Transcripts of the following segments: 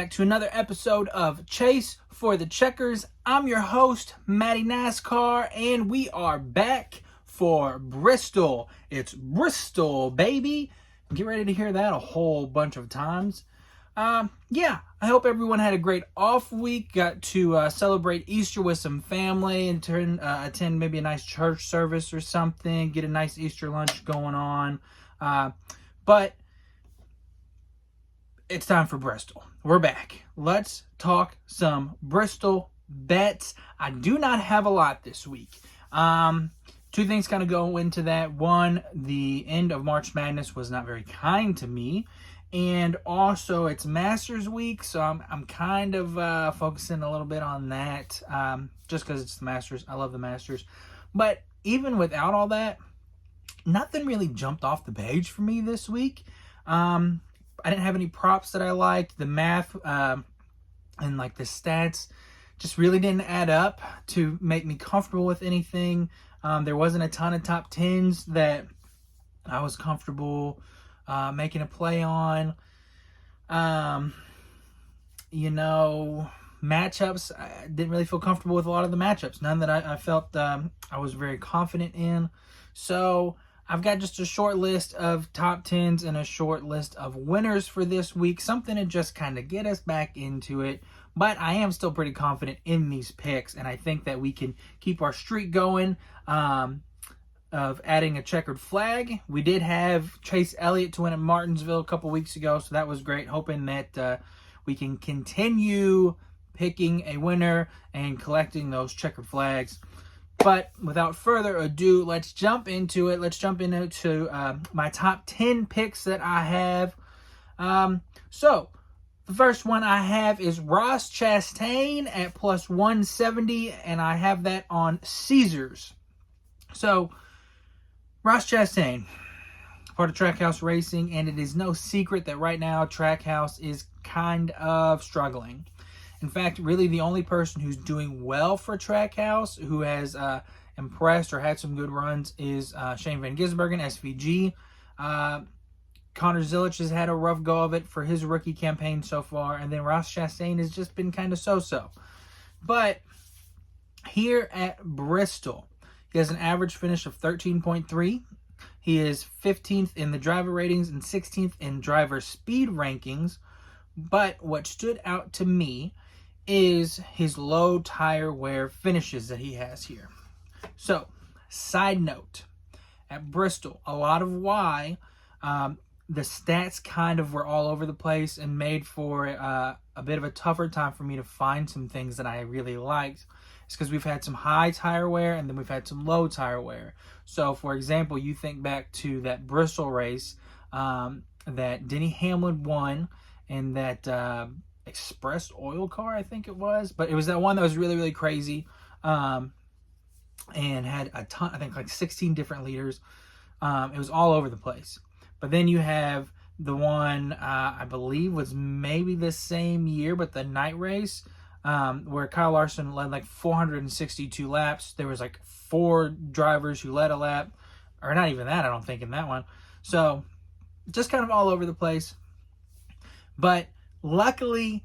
back to another episode of Chase for the Checkers. I'm your host, Matty NASCAR, and we are back for Bristol. It's Bristol, baby. Get ready to hear that a whole bunch of times. I hope everyone had a great off week. Got to celebrate Easter with some family and attend maybe a nice church service or something. Get a nice Easter lunch going on. But it's time for Bristol. We're back. Let's talk some Bristol bets. I do not have a lot this week. Two things kind of go into that. One, the end of March Madness was not very kind to me. And also, it's Masters week, so I'm kind of focusing a little bit on that, just because it's the Masters. I love the Masters. But even without all that, nothing really jumped off the page for me this week. I didn't have any props that I liked. The math and like the stats just really didn't add up to make me comfortable with anything. There wasn't a ton of top 10s that I was comfortable making a play on. Matchups, I didn't really feel comfortable with a lot of the matchups. None that I felt I was very confident in. So I've got just a short list of top 10s and a short list of winners for this week. Something to just kind of get us back into it. But I am still pretty confident in these picks, and I think that we can keep our streak going of adding a checkered flag. We did have Chase Elliott to win at Martinsville a couple weeks ago, so that was great. Hoping that we can continue picking a winner and collecting those checkered flags. But without further ado, let's jump into it. Let's jump into my top 10 picks that I have. So the first one I have is Ross Chastain at plus 170, and I have that on Caesars. So Ross Chastain, part of Trackhouse Racing, and it is no secret that right now Trackhouse is kind of struggling. In fact, really the only person who's doing well for Trackhouse, who has impressed or had some good runs, is Shane Van Gisbergen, SVG. Connor Zilic has had a rough go of it for his rookie campaign so far, and then Ross Chastain has just been kind of so-so. But here at Bristol, he has an average finish of 13.3. He is 15th in the driver ratings and 16th in driver speed rankings. But what stood out to me is his low tire wear finishes that he has here. So, side note, at Bristol, a lot of why the stats kind of were all over the place and made for a bit of a tougher time for me to find some things that I really liked. It's because we've had some high tire wear and then we've had some low tire wear. So, for example, you think back to that Bristol race that Denny Hamlin won and that Express Oil car, I think it was. But it was that one that was really, really crazy and had a ton, I think like 16 different leaders. It was all over the place. But then you have the one I believe was maybe the same year, but the night race where Kyle Larson led like 462 laps. There was like 4 drivers who led a lap, or not even that, I don't think, in that one. So just kind of all over the place. But luckily,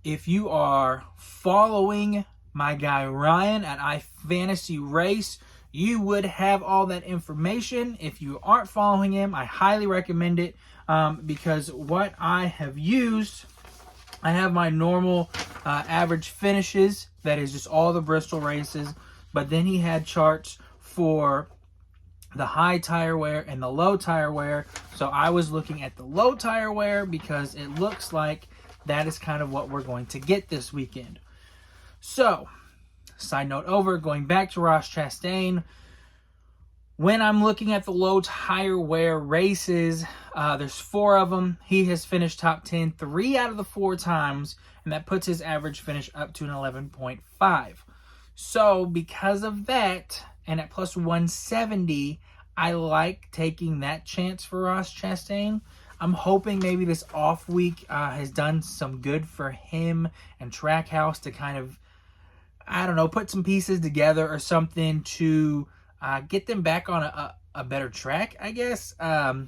if you are following my guy Ryan at iFantasy Race, you would have all that information. If you aren't following him, I highly recommend it because what I have used, I have my normal average finishes. That is just all the Bristol races. But then he had charts for the high tire wear and the low tire wear. So I was looking at the low tire wear because it looks like that is kind of what we're going to get this weekend. So, side note over, going back to Ross Chastain, when I'm looking at the low tire wear races, there's 4 of them. He has finished top 10 3 out of the 4 times, and that puts his average finish up to an 11.5. So, because of that, and at plus 170, I like taking that chance for Ross Chastain. I'm hoping maybe this off week has done some good for him and Trackhouse to kind of, I don't know, put some pieces together or something to get them back on a better track, I guess. Or,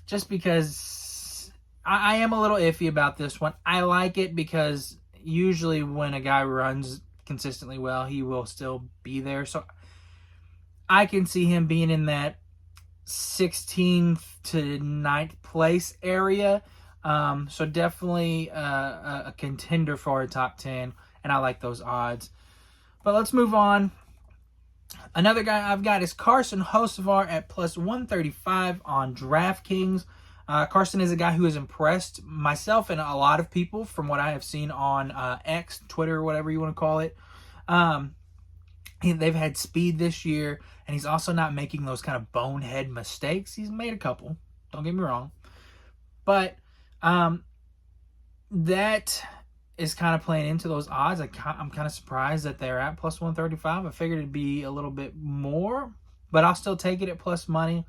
just because I am a little iffy about this one. I like it because usually when a guy runs consistently well, he will still be there. So I can see him being in that 16th to 9th place area. So definitely a contender for a top 10, and I like those odds. But let's move on. Another guy I've got is Carson Hocevar at plus 135 on DraftKings. Carson is a guy who has impressed myself and a lot of people from what I have seen on X, Twitter, whatever you want to call it. They've had speed this year, and he's also not making those kind of bonehead mistakes. He's made a couple, don't get me wrong. But that is kind of playing into those odds. I'm kind of surprised that they're at plus 135. I figured it'd be a little bit more, but I'll still take it at plus money.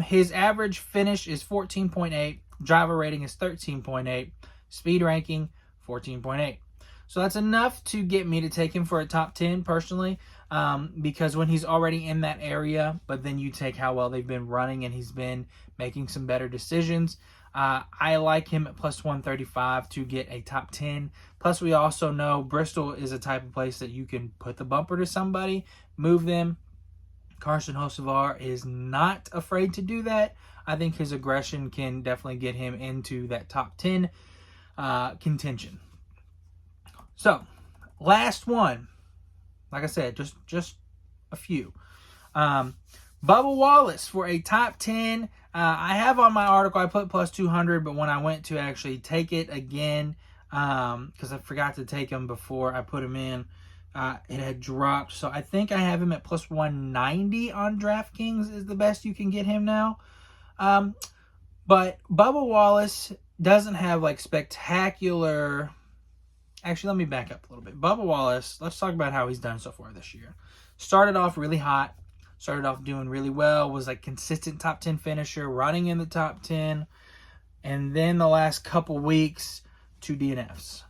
His average finish is 14.8. Driver rating is 13.8. Speed ranking, 14.8. So that's enough to get me to take him for a top 10 personally, because when he's already in that area, but then you take how well they've been running and he's been making some better decisions, I like him at plus 135 to get a top 10. Plus, we also know Bristol is a type of place that you can put the bumper to somebody, move them. Carson Hocevar is not afraid to do that. I think his aggression can definitely get him into that top 10 contention. So, last one. Like I said, just a few. Bubba Wallace for a top 10. I have on my article, I put plus 200, but when I went to actually take it again, because I forgot to take him before I put him in, it had dropped. So I think I have him at plus 190 on DraftKings is the best you can get him now. But Bubba Wallace doesn't have like spectacular... Actually, let me back up a little bit. Bubba Wallace, let's talk about how he's done so far this year. Started off really hot. Started off doing really well. Was like consistent top 10 finisher, running in the top 10. And then the last couple weeks, 2 DNFs.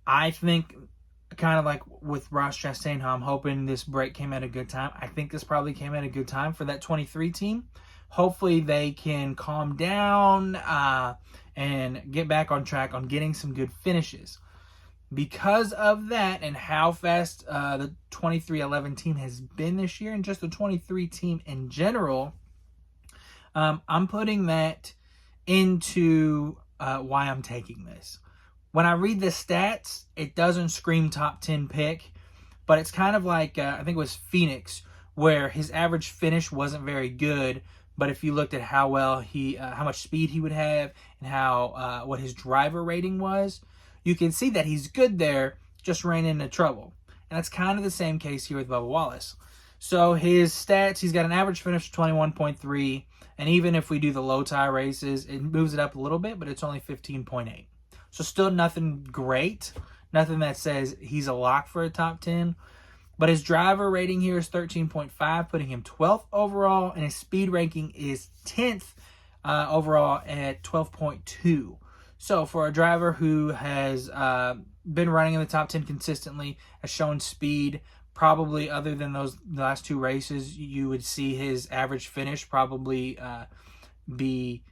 I think, kind of like with Ross Chastain, how I'm hoping this break came at a good time. I think this probably came at a good time for that 23 team. Hopefully they can calm down and get back on track on getting some good finishes. Because of that and how fast the 23-11 team has been this year and just the 23 team in general, I'm putting that into why I'm taking this. When I read the stats, it doesn't scream top 10 pick, but it's kind of like, I think it was Phoenix, where his average finish wasn't very good, but if you looked at how well how much speed he would have and how what his driver rating was, you can see that he's good there, just ran into trouble. And that's kind of the same case here with Bubba Wallace. So his stats, he's got an average finish of 21.3, and even if we do the low tie races, it moves it up a little bit, but it's only 15.8. So still nothing great, nothing that says he's a lock for a top 10. But his driver rating here is 13.5, putting him 12th overall, and his speed ranking is 10th overall at 12.2. So for a driver who has been running in the top 10 consistently, has shown speed, probably other than the last 2 races, you would see his average finish probably be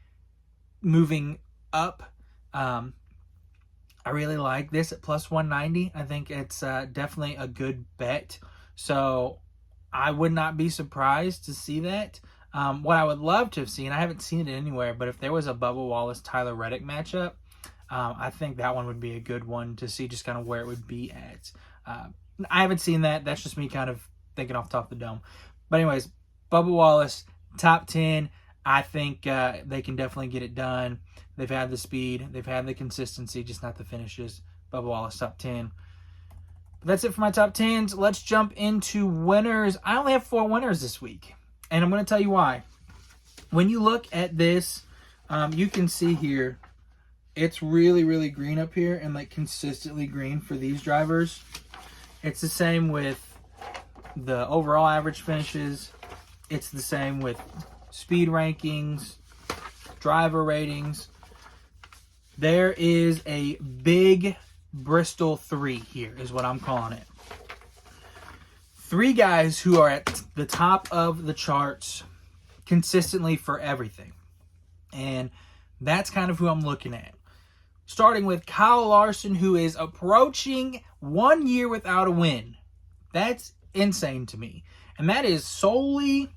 moving up. I really like this at plus 190. I think it's definitely a good bet. So I would not be surprised to see that. What I would love to have seen, I haven't seen it anywhere, but if there was a Bubba Wallace-Tyler Reddick matchup, I think that one would be a good one to see just kind of where it would be at. I haven't seen that. That's just me kind of thinking off the top of the dome. But anyways, Bubba Wallace, top 10. I think they can definitely get it done. They've had the speed. They've had the consistency, just not the finishes. Bubba Wallace, top 10. But that's it for my top 10s. Let's jump into winners. I only have 4 winners this week, and I'm going to tell you why. When you look at this, you can see here, it's really, really green up here and like consistently green for these drivers. It's the same with the overall average finishes. It's the same with speed rankings, driver ratings. There is a big Bristol 3 here is what I'm calling it. 3 guys who are at the top of the charts consistently for everything. And That's kind of who I'm looking at. Starting with Kyle Larson, who is approaching 1 year without a win. That's insane to me. And that is solely,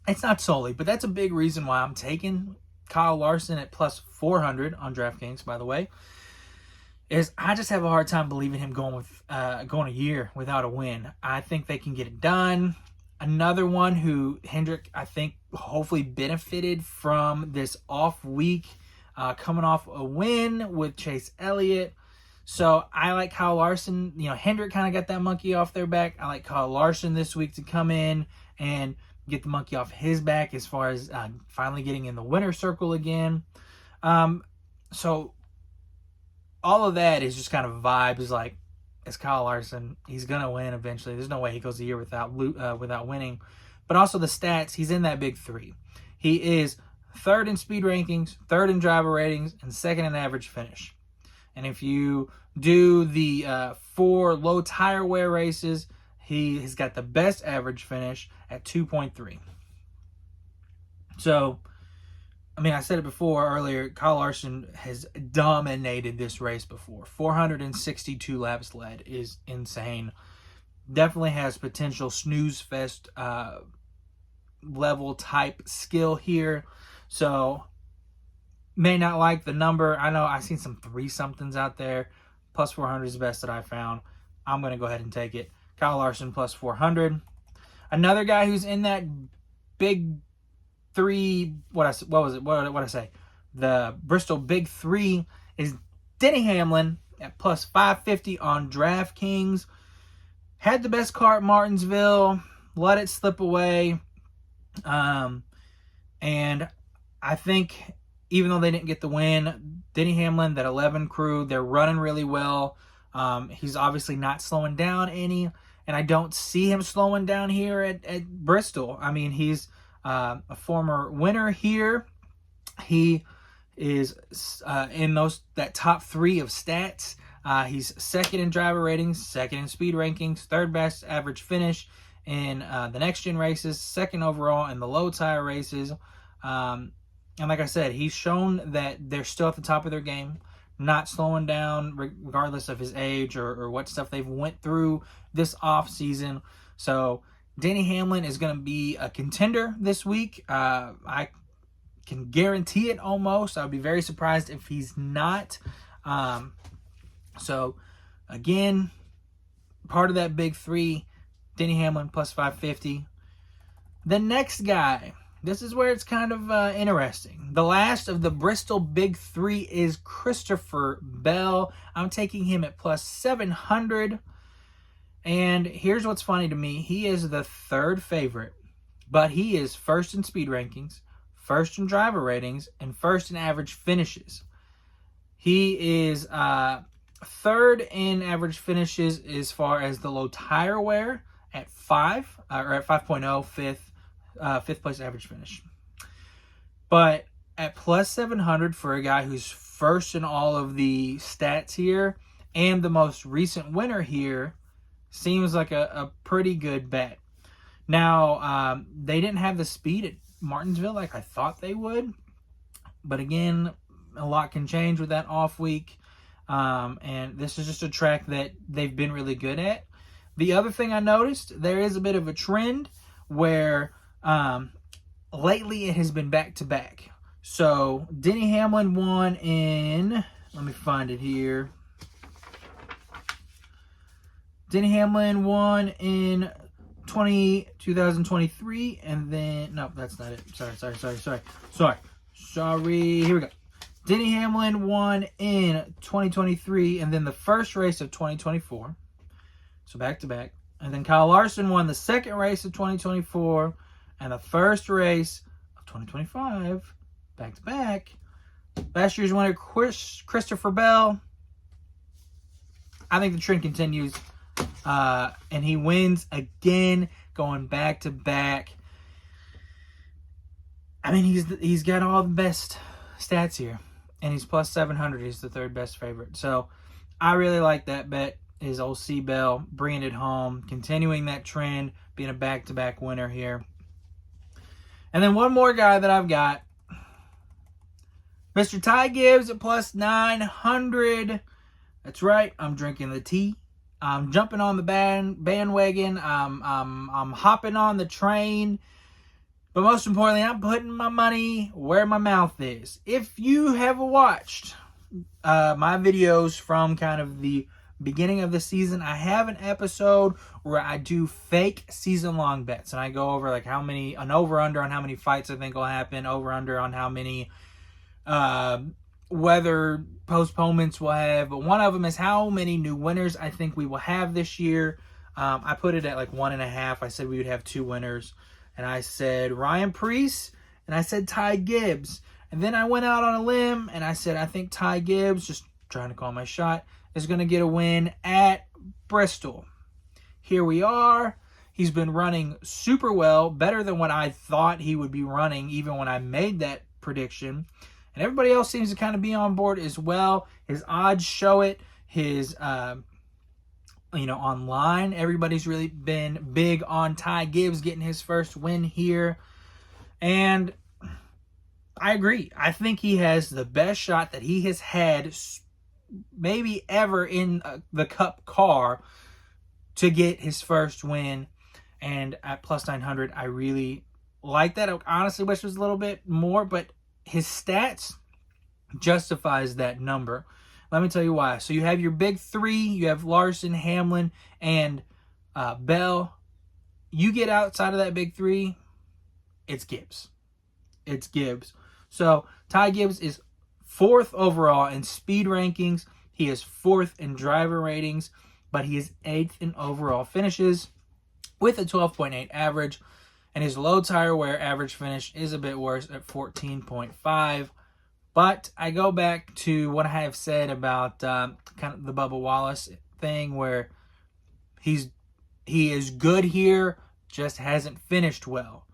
it's not solely, but that's a big reason why I'm taking Kyle Larson at plus 400 on DraftKings, by the way, is I just have a hard time believing him going a year without a win. I think they can get it done. Another one who Hendrick, I think, hopefully benefited from this off week, coming off a win with Chase Elliott. So I like Kyle Larson. Hendrick kind of got that monkey off their back. I like Kyle Larson this week to come in and get the monkey off his back as far as finally getting in the winner's circle again. So all of that is just kind of vibes. Like, it's Kyle Larson. He's going to win eventually. There's no way he goes a year without winning. But also the stats, he's in that big three. He is third in speed rankings, third in driver ratings, and second in average finish. And if you do the 4 low tire wear races, he has got the best average finish at 2.3. So, I said it before earlier, Kyle Larson has dominated this race before. 462 laps led is insane. Definitely has potential snooze fest level type skill here. So, may not like the number. I know I've seen some 3-somethings out there. Plus 400 is the best that I found. I'm going to go ahead and take it. Kyle Larson plus 400. Another guy who's in that big 3, what was it? What I say? The Bristol Big 3 is Denny Hamlin at plus 550 on DraftKings. Had the best car at Martinsville. Let it slip away. And I think even though they didn't get the win, Denny Hamlin, that 11 crew, they're running really well. He's obviously not slowing down any, and I don't see him slowing down here at Bristol. He's a former winner here. He is in that top 3 of stats. He's second in driver ratings, second in speed rankings, third best average finish in the next gen races, second overall in the low tire races. And like I said, he's shown that they're still at the top of their game, not slowing down regardless of his age or what stuff they've went through this off season. So Denny Hamlin is going to be a contender this week. I can guarantee it almost. I would be very surprised if he's not. So again, part of that big 3, Denny Hamlin plus 550. The next guy, this is where it's kind of interesting. The last of the Bristol Big 3 is Christopher Bell. I'm taking him at plus 700. And here's what's funny to me. He is the 3rd favorite, but he is first in speed rankings, first in driver ratings, and first in average finishes. He is 3rd in average finishes as far as the low tire wear at 5, or at 5.0, fifth place average finish. But at plus 700 for a guy who's first in all of the stats here and the most recent winner here seems like a pretty good bet. Now, they didn't have the speed at Martinsville like I thought they would. But again, a lot can change with that off week. And this is just a track that they've been really good at. The other thing I noticed, there is a bit of a trend where lately it has been back-to-back. So Denny Hamlin won in, let me find it here. Denny Hamlin won in 2023, and then, no, that's not it. Sorry. Here we go. Denny Hamlin won in 2023, and then the first race of 2024. So back-to-back. And then Kyle Larson won the second race of 2024 and the first race of 2025. Back-to-back. Last year's winner, Christopher Bell. I think the trend continues. And he wins again, going back-to-back. I mean, he's got all the best stats here. And he's plus 700. He's the 3rd best favorite. So I really like that bet. Is old C. Bell bringing it home, continuing that trend, being a back-to-back winner here. And then one more guy that I've got, Mr. Ty Gibbs at plus 900. That's right. I'm drinking the tea. I'm jumping on the bandwagon. I'm hopping on the train. But most importantly, I'm putting my money where my mouth is. If you have watched my videos from kind of the beginning of the season, I have an episode where I do fake season-long bets. And I go over like an over-under on how many fights I think will happen, over-under on how many whether postponements will have. But one of them is how many new winners I think we will have this year. I put it at like 1.5. I said we would have 2 winners. And I said Ryan Preece, and I said Ty Gibbs. And then I went out on a limb, and I said I think Ty Gibbs, just trying to call my shot, is going to get a win at Bristol. Here we are. He's been running super well, better than what I thought he would be running, even when I made that prediction. And everybody else seems to kind of be on board as well. His odds show it. His online, everybody's really been big on Ty Gibbs getting his first win here. And I agree. I think he has the best shot that he has had maybe ever in the Cup car to get his first win. And at plus 900, I really like that. I honestly wish it was a little bit more, but his stats justifies that number. Let me tell you why. So you have your big 3. You have Larson, Hamlin, and Bell. You get outside of that big 3, it's Gibbs. It's Gibbs. So Ty Gibbs is 4th overall in speed rankings. He is 4th in driver ratings, but he is 8th in overall finishes with a 12.8 average. And his low tire wear average finish is a bit worse at 14.5. But I go back to what I have said about kind of the Bubba Wallace thing, where he is good here, just hasn't finished well.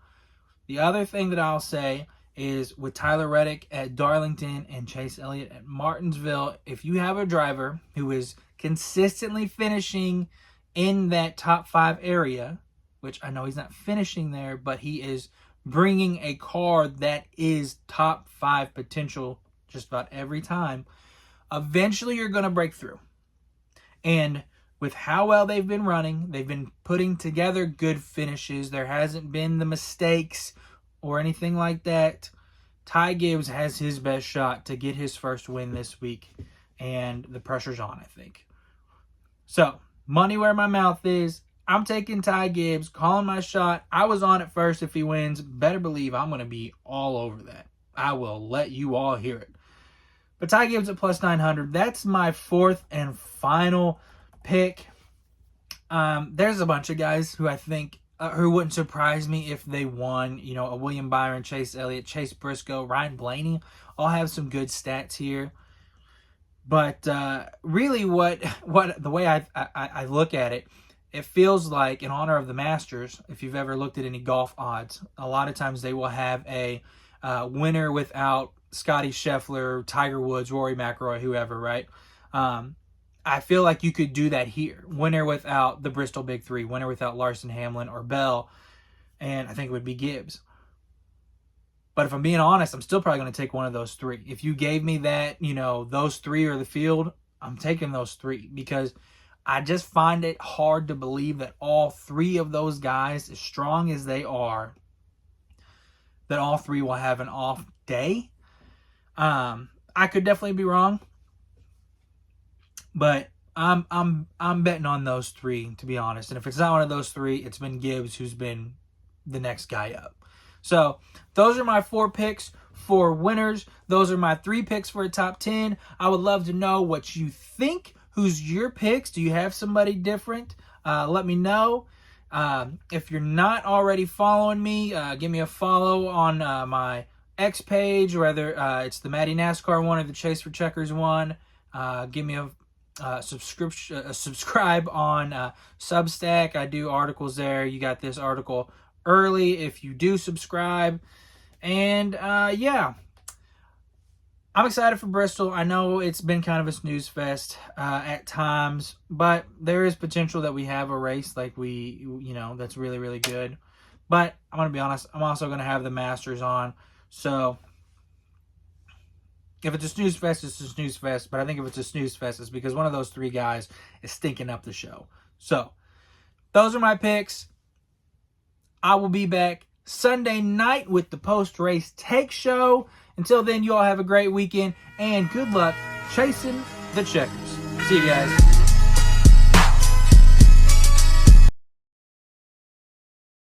The other thing that I'll say is with Tyler Reddick at Darlington and Chase Elliott at Martinsville, if you have a driver who is consistently finishing in that top 5 area, which I know he's not finishing there, but he is bringing a car that is top 5 potential just about every time, eventually you're going to break through. And with how well they've been running, they've been putting together good finishes. There hasn't been the mistakes or anything like that. Ty Gibbs has his best shot to get his first win this week, and the pressure's on, I think. So, money where my mouth is. I'm taking Ty Gibbs, calling my shot. I was on it first. If he wins, better believe I'm going to be all over that. I will let you all hear it. But Ty Gibbs at plus 900. That's my 4th and final pick. There's a bunch of guys who I think who wouldn't surprise me if they won. You know, a William Byron, Chase Elliott, Chase Briscoe, Ryan Blaney all have some good stats here. But really, what the way I look at it, it feels like, in honor of the Masters, if you've ever looked at any golf odds, a lot of times they will have a winner without Scotty Scheffler, Tiger Woods, Rory McIlroy, whoever, right? I feel like you could do that here. Winner without the Bristol Big 3, winner without Larson, Hamlin, or Bell, and I think it would be Gibbs. But if I'm being honest, I'm still probably going to take one of those 3. If you gave me that, those 3 are the field, I'm taking those 3 because I just find it hard to believe that all 3 of those guys, as strong as they are, that all 3 will have an off day. I could definitely be wrong, but I'm betting on those 3, to be honest. And if it's not one of those 3, it's been Gibbs who's been the next guy up. So those are my 4 picks for winners. Those are my 3 picks for a top 10. I would love to know what you think. Who's your picks? Do you have somebody different? Let me know. If you're not already following me, give me a follow on my X page, whether it's the Matty NASCAR one or the Chase for Checkers one. Give me a subscribe on Substack. I do articles there. You got this article early if you do subscribe. And yeah, I'm excited for Bristol. I know it's been kind of a snooze fest at times, but there is potential that we have a race like that's really, really good. But I'm going to be honest, I'm also going to have the Masters on. So If it's a snooze fest, it's a snooze fest. But I think if it's a snooze fest, it's because one of those three guys is stinking up the show. So, those are my picks. I will be back Sunday night with the post-race take show. Until then, you all have a great weekend. And good luck chasing the checkers. See you guys.